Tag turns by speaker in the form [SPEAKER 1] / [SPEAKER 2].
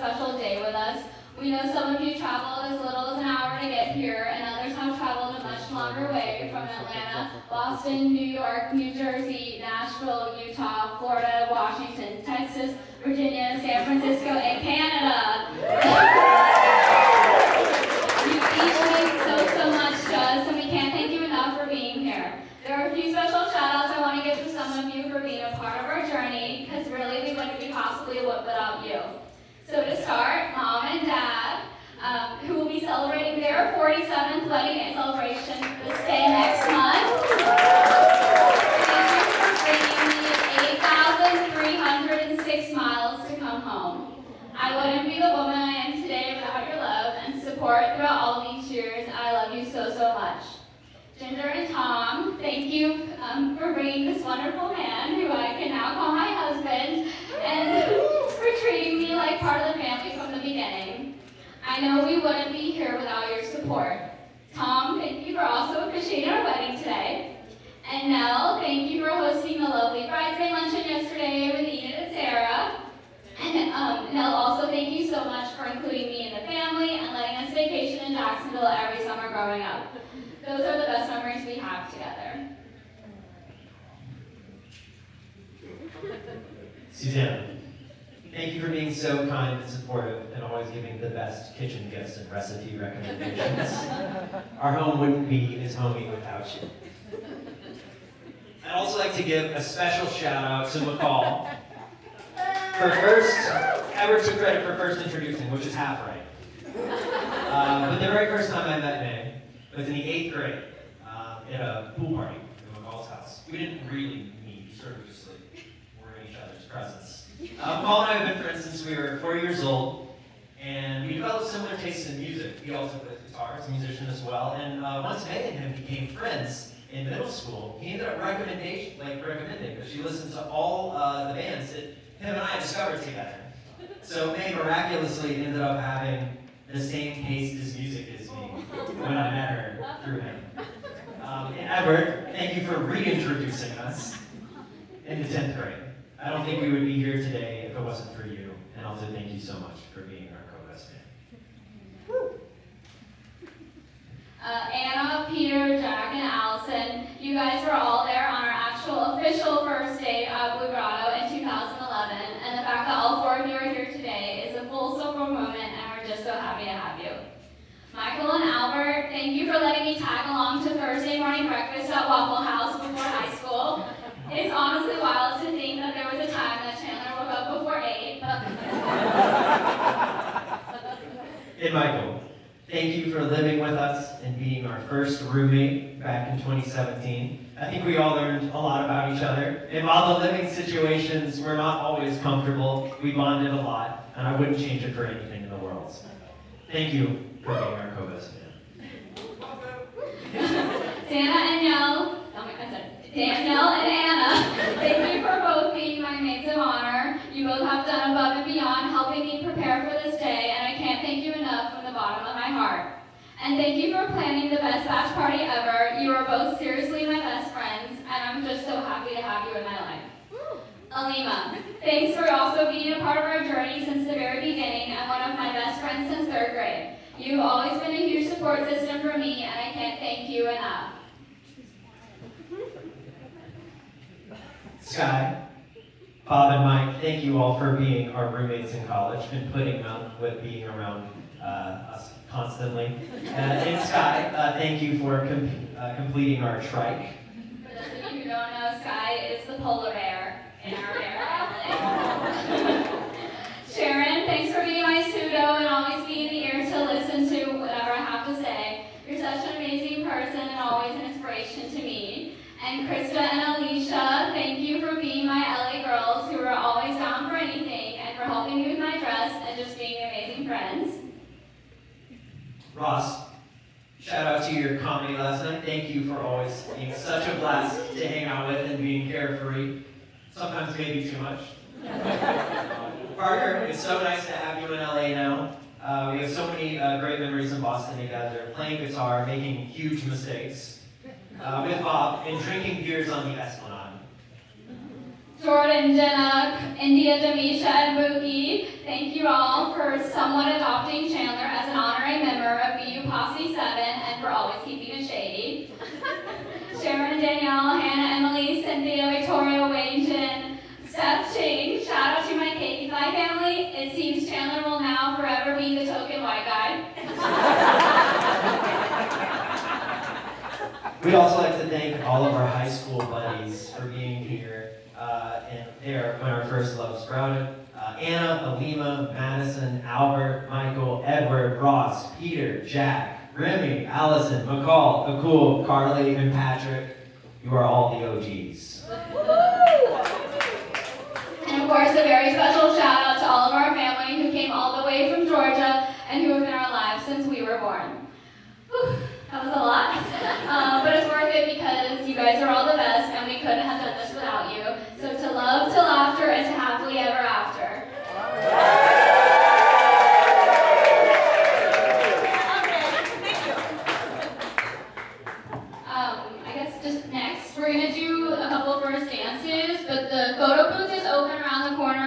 [SPEAKER 1] special day with us. We know some of you traveled as little as an hour to get here, and others have traveled a much longer way from Atlanta, Boston, New York, New Jersey, Nashville, Utah, Florida, Washington, Texas, Virginia, San Francisco, and Canada. You each mean so much to us, and we can't thank you enough for being here. There are a few special shout-outs I want to give to some of you for being a part of our journey, because really we wouldn't be possibly without you. So to start, Mom and Dad, who will be celebrating their 47th wedding celebration this day next month. Thank you for bringing me 8,306 miles to come home. I wouldn't be the woman I am today without your love and support throughout all these years. I love you so much. Ginger and Tom, thank you for bringing this wonderful man, who I can now call my husband, and for treating me like part of the family from the beginning. I know we wouldn't be here without your support. Tom, thank you for also officiating our wedding today. And Nell, thank you for hosting the lovely bridesmaid luncheon yesterday with Enid and Sarah. And Nell, also thank you so much for including me in the family and letting us vacation in Jacksonville every summer growing up. Those are the best memories we have together.
[SPEAKER 2] Suzanne, thank you for being so kind and supportive and always giving the best kitchen gifts and recipe recommendations. Our home wouldn't be as homey without you. I'd also like to give a special shout out to McCall for ever took credit for first introducing, which is half right. But the very first time I met May was in the 8th grade at a pool party at McCall's house. We didn't really meet, we sort of just were in each other's presence. McCall and I have been friends since we were 4 years old, and we developed similar tastes in music. He also plays guitar, he's a musician as well, and once May and him became friends in middle school, he ended up recommending, because she listened to all the bands that him and I discovered together. So May miraculously ended up having the same taste as music as me when I met her through him. And Edward, thank you for reintroducing us in the 10th grade. I don't think we would be here today if it wasn't for you, and also thank you so much for being our co-best man.
[SPEAKER 1] Anna, Peter, Jack, and Allison, you guys were all there on our actual official first date at Blue Grotto in 2011, and the fact that all 4 of you are here today is a full circle moment, and we're just so happy to have you. Michael and Albert, thank you for letting me tag along to Thursday morning breakfast at Waffle House before high school. It is honestly wild to think that there was a time that Chandler woke up before 8.
[SPEAKER 2] And Michael, thank you for living with us and being our first roommate back in 2017. I think we all learned a lot about each other. And while the living situations were not always comfortable, we bonded a lot, and I wouldn't change it for anything in the world. Thank you for being our co-best
[SPEAKER 1] Danielle and Anna, thank you for both being my maids of honor. You both have done above and beyond helping me prepare for this day, and I can't thank you enough from the bottom of my heart. And thank you for planning the best batch party ever. You are both seriously my best friends, and I'm just so happy to have you in my life. Alima, thanks for also being a part of our journey since the very beginning and one of my best friends since 3rd grade. You've always been a huge support system for me, and I can't thank you enough.
[SPEAKER 2] Sky, Bob, and Mike, thank you all for being our roommates in college and putting up with being around us constantly. And Sky, thank you for completing our trike.
[SPEAKER 1] For those of you who don't know, Sky is the polar bear in our bear family. Sharon, thanks for being my pseudo and always being the ear to listen to whatever I have to say. You're such an amazing person and always an inspiration to me. And Krista and Alicia, thank you for being my LA girls who are always down for anything and for helping me with my dress and just being amazing friends.
[SPEAKER 2] Ross, shout out to your comedy last night. Thank you for always being such a blast to hang out with and being carefree. Sometimes maybe too much. Parker, it's so nice to have you in LA now. We have so many great memories in Boston together, playing guitar, making huge mistakes with Bob, and drinking beers on the Esplanade.
[SPEAKER 1] Jordan, Jenna, India, Demisha, and Mookie, thank you all for somewhat adopting Chandler as an honorary member of BU Posse 7 and for always keeping it shady. Sharon, Danielle, Hannah, Emily, Cynthia, Victoria, Wayne, Jen, Steph, Ching, shout out to my Cakey family. It seems Chandler will now forever be the token white guy.
[SPEAKER 2] We'd also like to thank all of our high school buddies for being here. And they are when our first love sprouted. Anna, Alima, Madison, Albert, Michael, Edward, Ross, Peter, Jack, Remy, Allison, McCall, Akul, Carly, and Patrick. You are all the OGs.
[SPEAKER 1] And of course, a very special shout out to all of our family who came all the way from Georgia and who have been our lives since we were born. Whew, that was a lot. But it's worth it because you guys are all the best and we couldn't have done this without you. So to love, to laughter, and to happily ever after. I guess just next, we're going to do a couple first dances, but the photo booth is open around